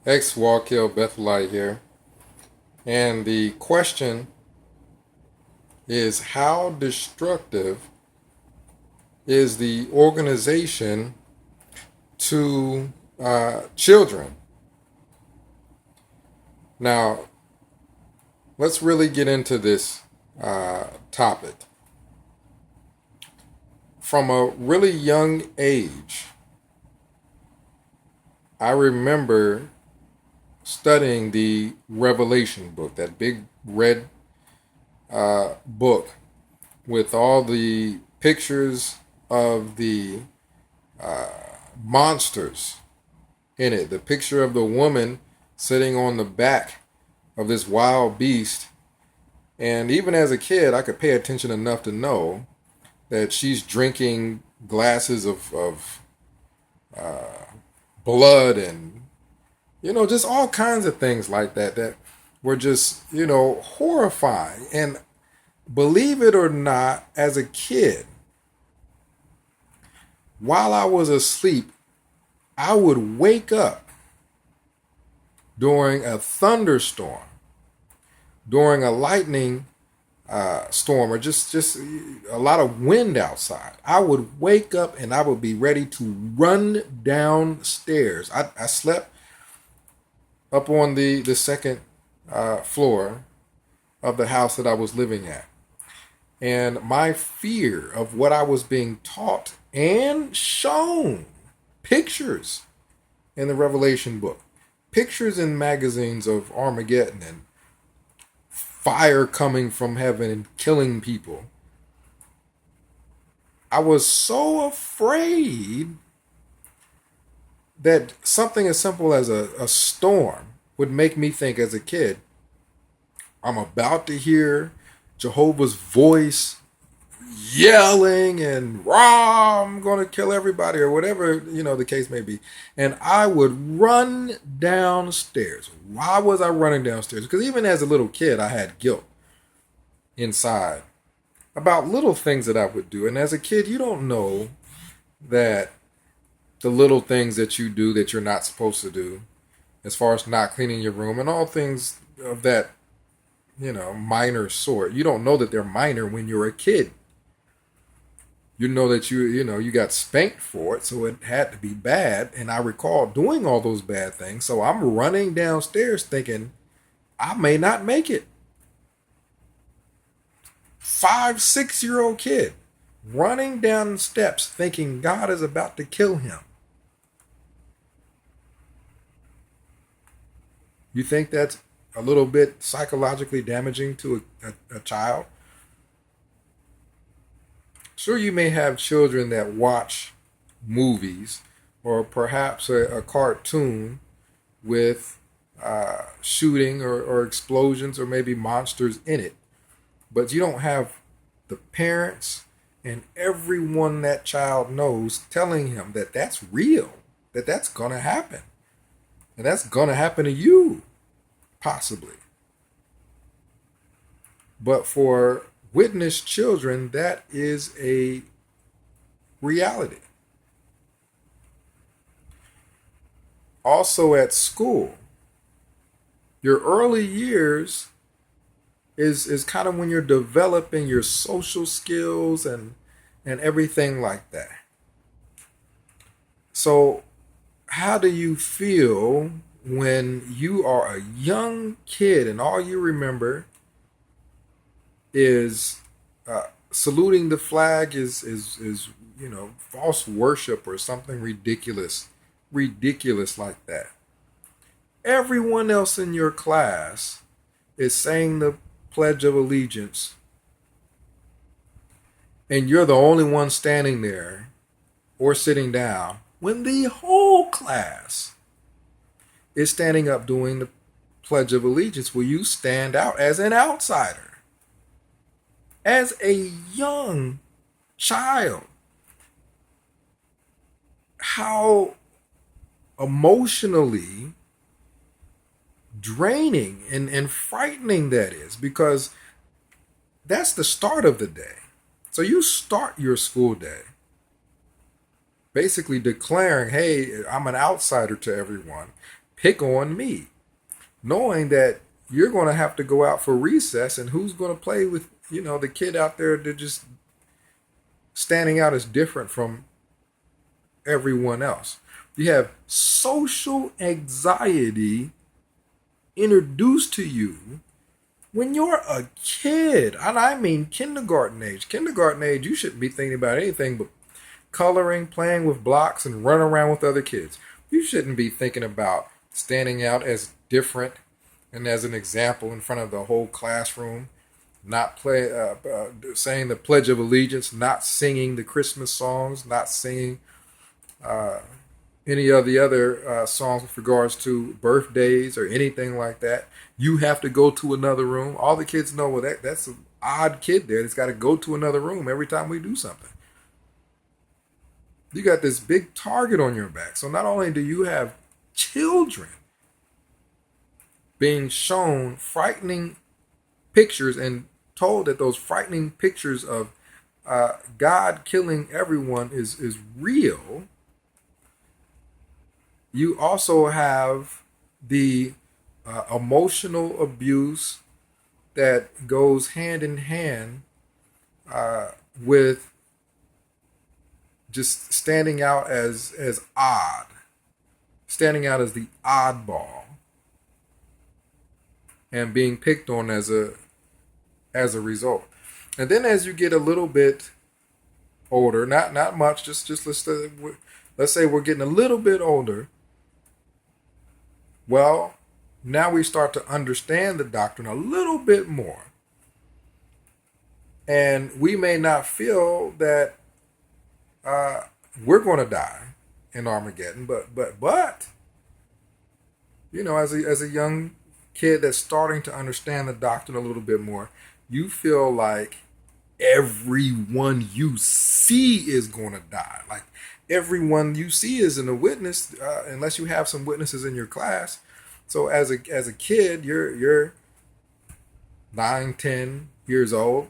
Ex Walkill Bethelite here. And the question is, how destructive is the organization to children? Now, let's really get into this topic. From a really young age, I remember studying the Revelation book, that big red book with all the pictures of the monsters in it. The picture of the woman sitting on the back of this wild beast. And even as a kid, I could pay attention enough to know that she's drinking glasses of blood and, just all kinds of things like that that were just, horrifying. And believe it or not, as a kid, while I was asleep, I would wake up during a thunderstorm, during a lightning storm, or just a lot of wind outside. I would wake up and I would be ready to run downstairs. I slept up on the second floor of the house that I was living at. And my fear of what I was being taught and shown, pictures in the Revelation book, pictures in magazines of Armageddon and fire coming from heaven and killing people. I was so afraid that something as simple as a storm would make me think as a kid, I'm about to hear Jehovah's voice yelling and rah, I'm going to kill everybody or whatever, the case may be. And I would run downstairs. Why was I running downstairs? Because even as a little kid, I had guilt inside about little things that I would do. And as a kid, you don't know that the little things that you do that you're not supposed to do, as far as not cleaning your room and all things of that, minor sort. You don't know that they're minor when you're a kid. You know that you got spanked for it, so it had to be bad. And I recall doing all those bad things. So I'm running downstairs thinking I may not make it. 5, 6 year old kid running down the steps thinking God is about to kill him. You think that's a little bit psychologically damaging to a child? Sure, you may have children that watch movies or perhaps a cartoon with shooting or explosions or maybe monsters in it. But you don't have the parents and everyone that child knows telling him that that's real, that that's going to happen. And that's going to happen to you, possibly. But for witness children, that is a reality. Also at school, your early years is kind of when you're developing your social skills and everything like that. So how do you feel when you are a young kid and all you remember is saluting the flag is false worship or something ridiculous like that? Everyone else in your class is saying the Pledge of Allegiance, and you're the only one standing there or sitting down when the whole class is standing up doing the Pledge of Allegiance. Will you stand out as an outsider, as a young child? How emotionally draining and frightening that is, because that's the start of the day. So you start your school day basically declaring, hey, I'm an outsider to everyone. pick on me, knowing that you're going to have to go out for recess, and who's going to play with, the kid out there that just standing out as different from everyone else. You have social anxiety introduced to you when you're a kid. And I mean kindergarten age. Kindergarten age, you shouldn't be thinking about anything but coloring, playing with blocks, and running around with other kids. You shouldn't be thinking about standing out as different and as an example in front of the whole classroom, not saying the Pledge of Allegiance, not singing the Christmas songs, not singing any of the other songs with regards to birthdays or anything like that. You have to go to another room. All the kids know, well, that's an odd kid there that's got to go to another room every time we do something. You got this big target on your back. So not only do you have children being shown frightening pictures and told that those frightening pictures of God killing everyone is real, you also have the emotional abuse that goes hand in hand with just standing out as odd, standing out as the oddball, and being picked on as a result. And then as you get a little bit older, not much, just let's say we're getting a little bit older. Well, now we start to understand the doctrine a little bit more. And we may not feel that we're going to die in Armageddon, but as a young kid that's starting to understand the doctrine a little bit more, you feel like everyone you see is going to die. Like everyone you see isn't a witness unless you have some witnesses in your class. So as a kid, you're 9, 10 years old,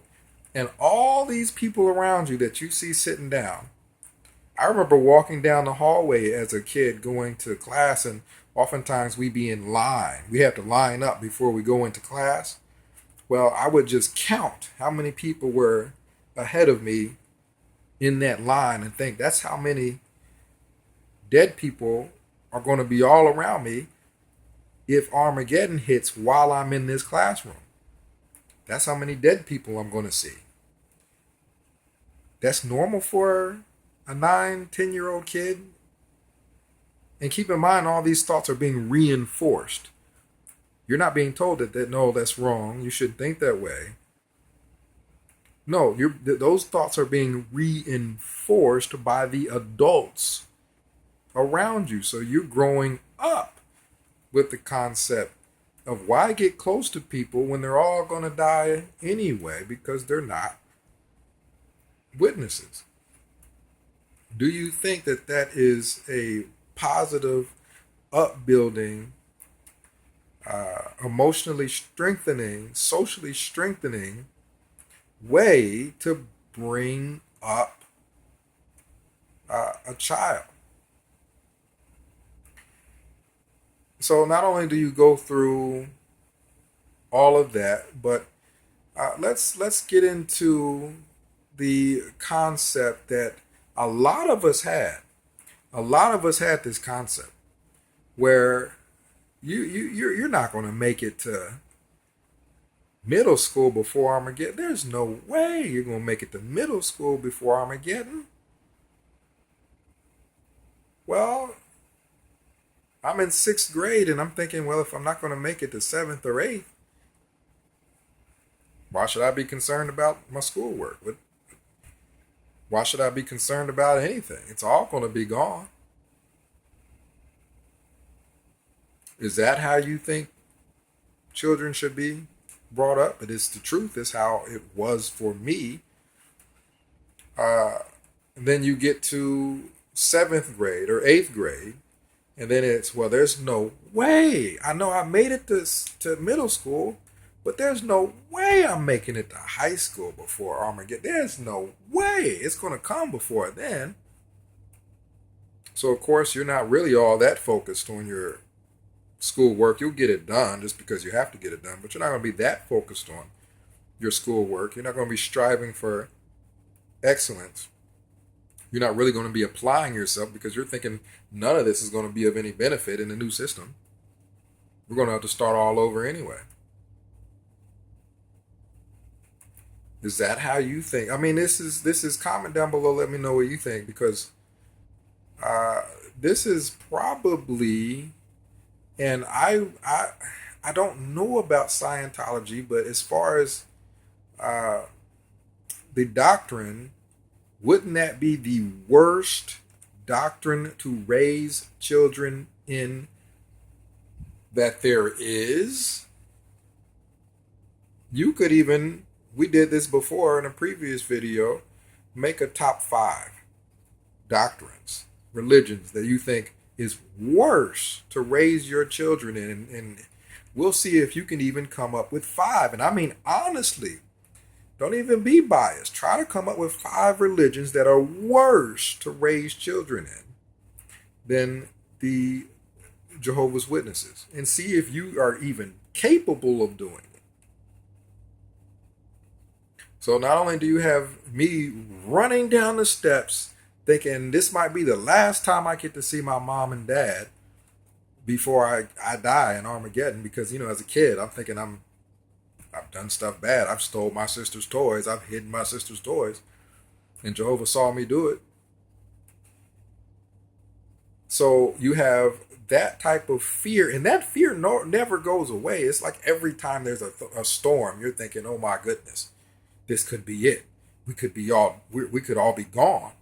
and all these people around you that you see sitting down. I remember walking down the hallway as a kid going to class, and oftentimes we be in line. We have to line up before we go into class. Well, I would just count how many people were ahead of me in that line and think that's how many dead people are going to be all around me if Armageddon hits while I'm in this classroom. That's how many dead people I'm going to see. That's normal for a 9, 10-year-old kid. And keep in mind, all these thoughts are being reinforced. You're not being told that no, that's wrong. You shouldn't think that way. No, those thoughts are being reinforced by the adults around you. So you're growing up with the concept of why get close to people when they're all going to die anyway, because they're not witnesses. Do you think that is a positive, upbuilding, emotionally strengthening, socially strengthening way to bring up a child? So not only do you go through all of that, but let's get into the concept that a lot of us had. A lot of us had this concept where you're not going to make it to middle school before Armageddon. There's no way you're going to make it to middle school before Armageddon. Well, I'm in 6th grade and I'm thinking, well, if I'm not going to make it to 7th or 8th, why should I be concerned about my schoolwork? Why should I be concerned about anything? It's all going to be gone. Is that how you think children should be brought up? It is the truth. It's how it was for me. Then you get to 7th grade or 8th grade, and then it's, well, there's no way. I know I made it to middle school, but there's no way I'm making it to high school before Armageddon. There's no way. It's going to come before then. So, of course, you're not really all that focused on your schoolwork. You'll get it done just because you have to get it done, but you're not going to be that focused on your schoolwork. You're not going to be striving for excellence. You're not really going to be applying yourself because you're thinking none of this is going to be of any benefit in the new system. We're going to have to start all over anyway. Is that how you think? I mean, this is comment down below. Let me know what you think, because this is probably, and I don't know about Scientology, but as far as the doctrine, wouldn't that be the worst doctrine to raise children in that there is? You could even, we did this before in a previous video, make a top 5 doctrines, religions that you think is worse to raise your children in, and we'll see if you can even come up with 5. And I mean, honestly, don't even be biased. Try to come up with 5 religions that are worse to raise children in than the Jehovah's Witnesses, and see if you are even capable of doing it. So not only do you have me running down the steps thinking this might be the last time I get to see my mom and dad before I die in Armageddon, because, you know, as a kid, I'm thinking I've done stuff bad. I've stole my sister's toys. I've hidden my sister's toys. And Jehovah saw me do it. So you have that type of fear, and that fear never goes away. It's like every time there's a storm, you're thinking, oh my goodness, this could be it. We could all be gone.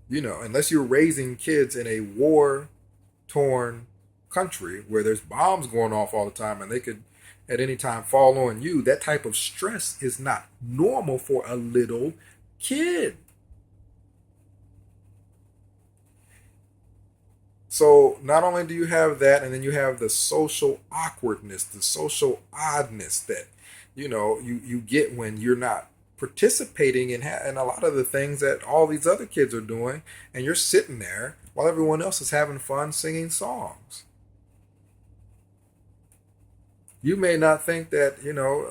You know, unless you're raising kids in a war-torn country where there's bombs going off all the time and they could at any time fall on you, that type of stress is not normal for a little kid. So not only do you have that, and then you have the social awkwardness, the social oddness that, you know, you get when you're not participating in a lot of the things that all these other kids are doing, and you're sitting there while everyone else is having fun singing songs. You may not think that, you know,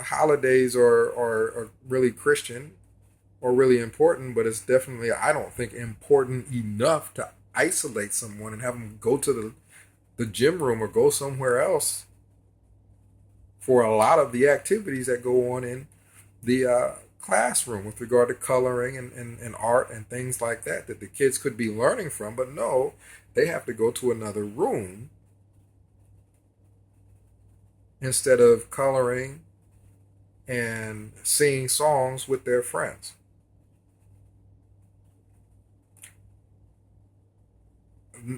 holidays are really Christian or really important, but it's definitely, I don't think, important enough to isolate someone and have them go to the gym room or go somewhere else for a lot of the activities that go on in the classroom with regard to coloring and art and things like that the kids could be learning from. But no, they have to go to another room instead of coloring and singing songs with their friends.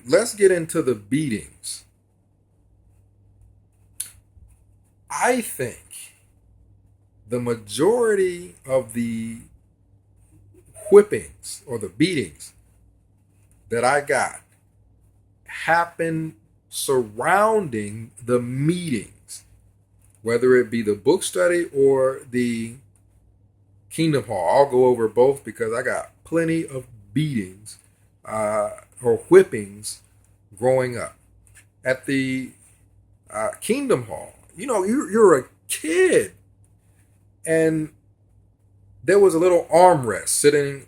Let's get into the beatings. I think the majority of the whippings or the beatings that I got happened surrounding the meetings, whether it be the book study or the Kingdom Hall. I'll go over both because I got plenty of beatings or whippings growing up. At the Kingdom Hall, you know, you're a kid, and there was a little armrest sitting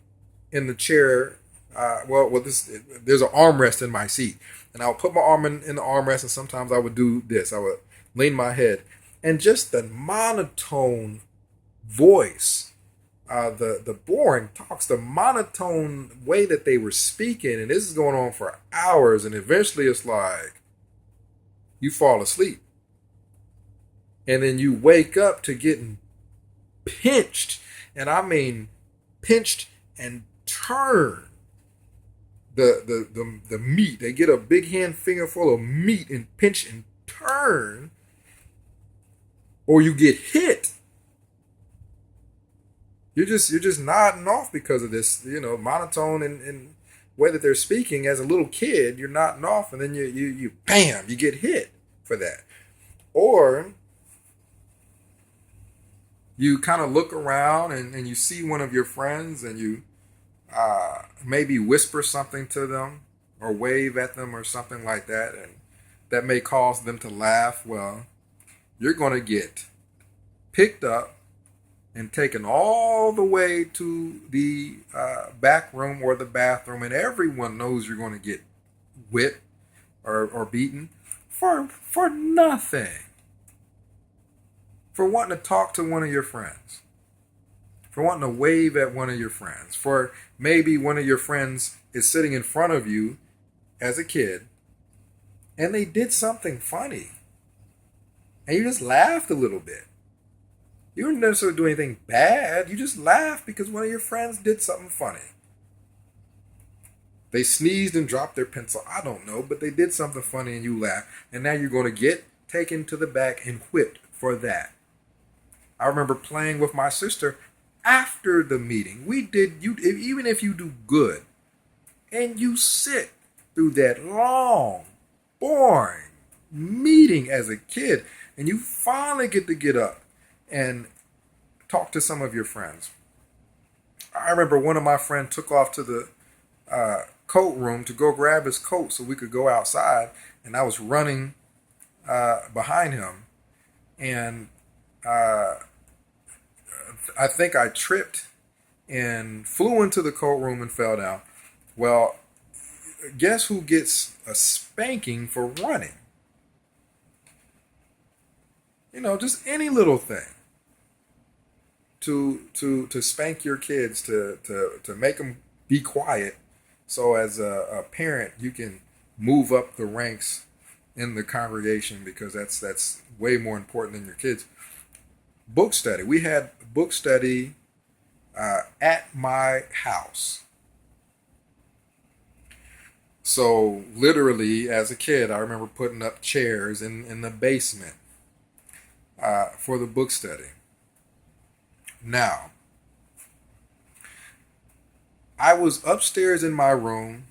in the chair. There's an armrest in my seat, and I would put my arm in the armrest, and sometimes I would do this. I would lean my head, and just the monotone voice, the boring talks, the monotone way that they were speaking, and this is going on for hours, and eventually it's like you fall asleep, and then you wake up to getting pinched, and I mean pinched and turn the meat. They get a big hand finger full of meat and pinch and turn, or you get hit. You're just nodding off because of this, you know, monotone and way that they're speaking. As a little kid, you're nodding off, and then you bam, you get hit for that. Or you kind of look around and you see one of your friends, and you maybe whisper something to them or wave at them or something like that, and that may cause them to laugh, well, you're going to get picked up and taken all the way to the back room or the bathroom, and everyone knows you're going to get whipped or beaten for nothing. For wanting to talk to one of your friends. For wanting to wave at one of your friends. For maybe one of your friends is sitting in front of you as a kid and they did something funny. And you just laughed a little bit. You didn't necessarily do anything bad. You just laughed because one of your friends did something funny. They sneezed and dropped their pencil. I don't know, but they did something funny and you laughed. And now you're going to get taken to the back and whipped for that. I remember playing with my sister after the meeting. Even if you do good and you sit through that long, boring meeting as a kid and you finally get to get up and talk to some of your friends. I remember one of my friends took off to the coat room to go grab his coat so we could go outside, and I was running behind him, and I think I tripped and flew into the coat room and fell down. Well, guess who gets a spanking for running? Just any little thing to spank your kids, to make them be quiet, so as a parent you can move up the ranks in the congregation, because that's way more important than your kids. Book study. We had book study at my house. So literally, as a kid, I remember putting up chairs in the basement for the book study. Now, I was upstairs in my room,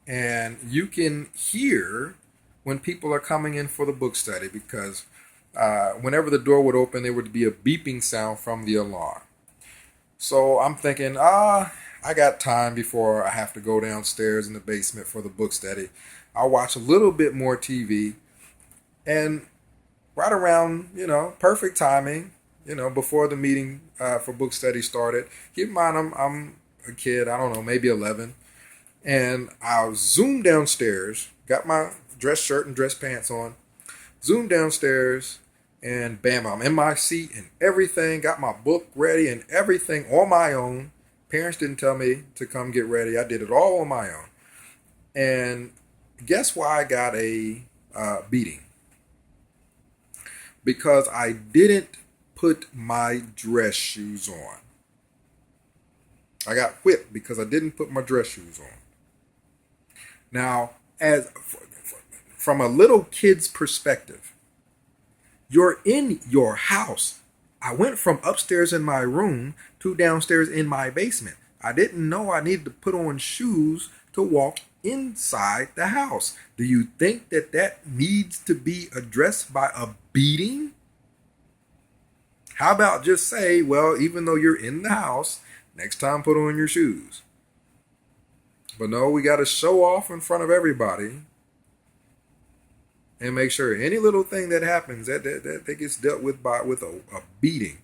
and you can hear when people are coming in for the book study, because whenever the door would open, there would be a beeping sound from the alarm. So I'm thinking, I got time before I have to go downstairs in the basement for the book study. I'll watch a little bit more TV, and right around, perfect timing, before the meeting for book study started. Keep in mind, I'm a kid, I don't know, maybe 11. And I zoomed downstairs, got my dress shirt and dress pants on, zoomed downstairs, and bam, I'm in my seat and everything, got my book ready and everything on my own. Parents didn't tell me to come get ready. I did it all on my own. And guess why I got a beating? Because I didn't put my dress shoes on. I got whipped because I didn't put my dress shoes on. Now, from a little kid's perspective, you're in your house. I went from upstairs in my room to downstairs in my basement. I didn't know I needed to put on shoes to walk inside the house. Do you think that needs to be addressed by a beating? How about just say, well, even though you're in the house, next time put on your shoes. But no, we got to show off in front of everybody and make sure any little thing that happens that gets dealt with with a beating.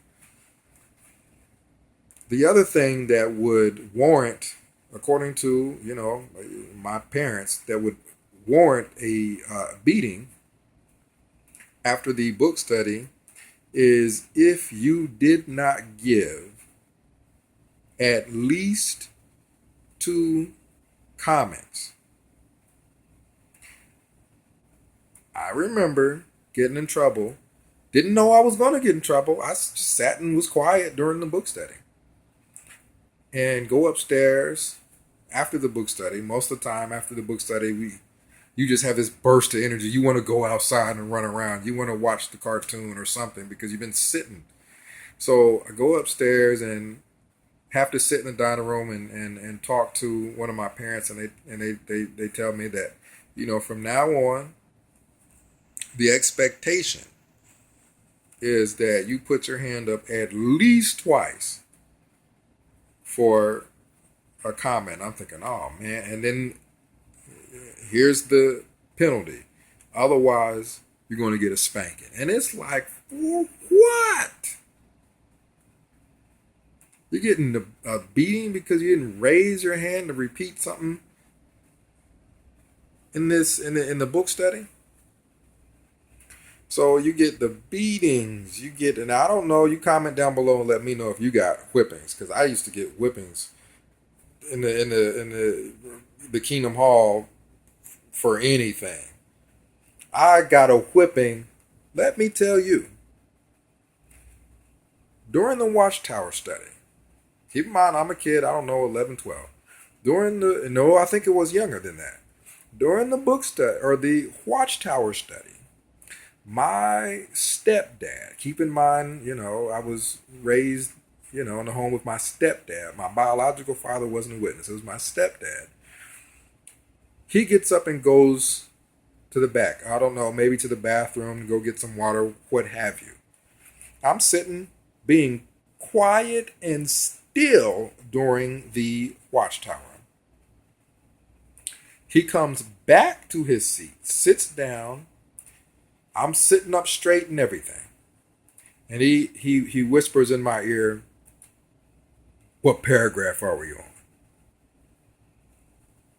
The other thing that would warrant, according to my parents, that would warrant a beating after the book study is if you did not give at least 2 comments. I remember getting in trouble. Didn't know I was going to get in trouble. I just sat and was quiet during the book study. And go upstairs after the book study. Most of the time after the book study, you just have this burst of energy. You want to go outside and run around. You want to watch the cartoon or something because you've been sitting. So I go upstairs and have to sit in the dining room and talk to one of my parents, and they tell me that, from now on, the expectation is that you put your hand up at least twice for a comment. I'm thinking, oh man, and then here's the penalty. Otherwise, you're going to get a spanking. And it's like, for what? You're getting a beating because you didn't raise your hand to repeat something in the book study. So you get the beatings, you get, and I don't know. You comment down below and let me know if you got whippings, because I used to get whippings in the Kingdom Hall for anything. I got a whipping. Let me tell you, during the Watchtower study. Keep in mind, I'm a kid. I don't know, 11, 12. I think it was younger than that. During the book study or the Watchtower study, my stepdad, keep in mind, I was raised, in the home with my stepdad. My biological father wasn't a witness. It was my stepdad. He gets up and goes to the back. I don't know, maybe to the bathroom, go get some water, what have you. I'm sitting being quiet and still during the Watchtower. He comes back to his seat, sits down. I'm sitting up straight and everything. And he whispers in my ear, "What paragraph are we on?"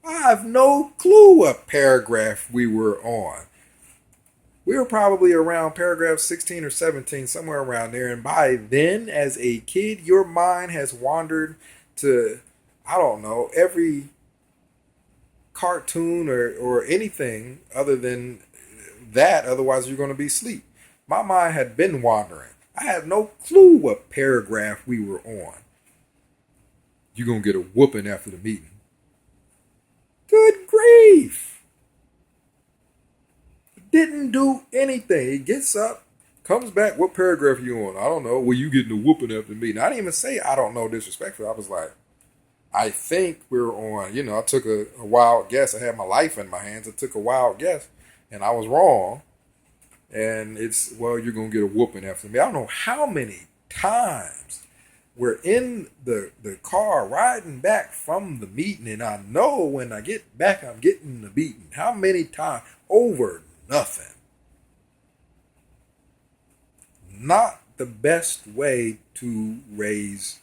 I have no clue what paragraph we were on. We were probably around paragraph 16 or 17, somewhere around there. And by then, as a kid, your mind has wandered to, I don't know, every cartoon or anything other than that. Otherwise, you're going to be asleep. My mind had been wandering. I had no clue what paragraph we were on. You're going to get a whooping after the meeting. Good grief. Didn't do anything. He gets up, comes back. What paragraph are you on? I don't know. Well, you getting a whooping after the meeting. I didn't even say I don't know disrespectfully. I was like, I think we're on, I took a wild guess. I had my life in my hands. I took a wild guess and I was wrong. And it's, well, you're going to get a whooping after me. I don't know how many times we're in the car riding back from the meeting, and I know when I get back, I'm getting the beating. How many times? Over nothing. Not the best way to raise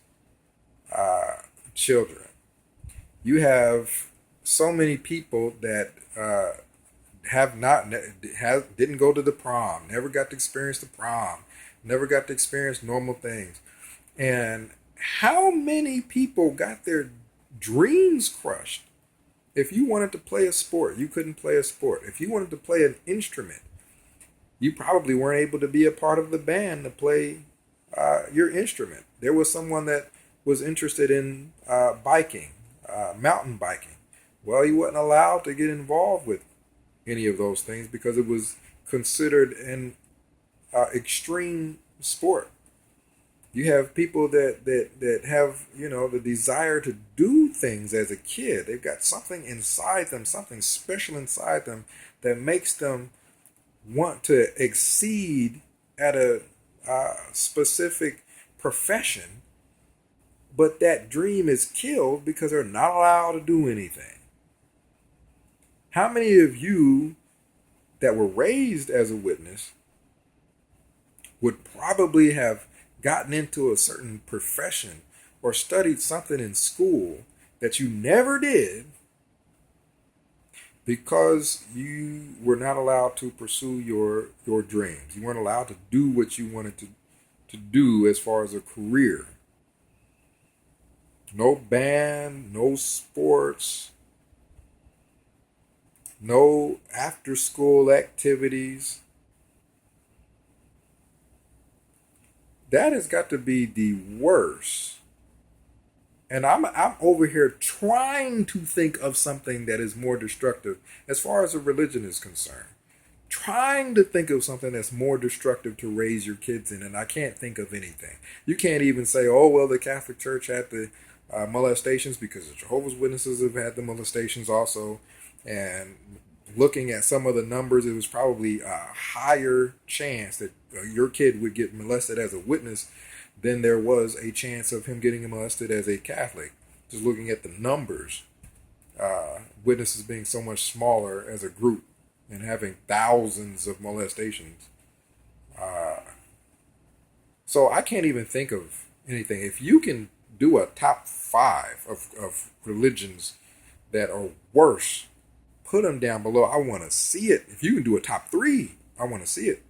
children. You have so many people that didn't go to the prom, never got to experience the prom, never got to experience normal things. And how many people got their dreams crushed? If you wanted to play a sport, you couldn't play a sport. If you wanted to play an instrument, you probably weren't able to be a part of the band to play your instrument. There was someone that was interested in biking, mountain biking. Well, he wasn't allowed to get involved with any of those things because it was considered an extreme sport. You have people that have, the desire to do things as a kid. They've got something inside them, something special inside them that makes them want to exceed at a specific profession. But that dream is killed because they're not allowed to do anything. How many of you that were raised as a witness would probably have gotten into a certain profession or studied something in school that you never did because you were not allowed to pursue your dreams? You weren't allowed to do what you wanted to do as far as a career. No band, no sports, no after school activities. That has got to be the worst. And I'm over here trying to think of something that is more destructive as far as a religion is concerned. Trying to think of something that's more destructive to raise your kids in, and I can't think of anything. You can't even say, oh, well, the Catholic Church had the molestations, because the Jehovah's Witnesses have had the molestations also. And looking at some of the numbers, it was probably a higher chance that your kid would get molested as a witness than there was a chance of him getting molested as a Catholic. Just looking at the numbers, witnesses being so much smaller as a group. and having thousands of molestations. So I can't even think of anything. If you can do a top five of religions that are worse, put them down below. I want to see it. If you can do a top three, I want to see it.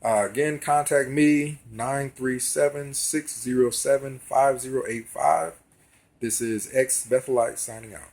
Again, contact me 937-607-5085. This is X Bethelite signing out.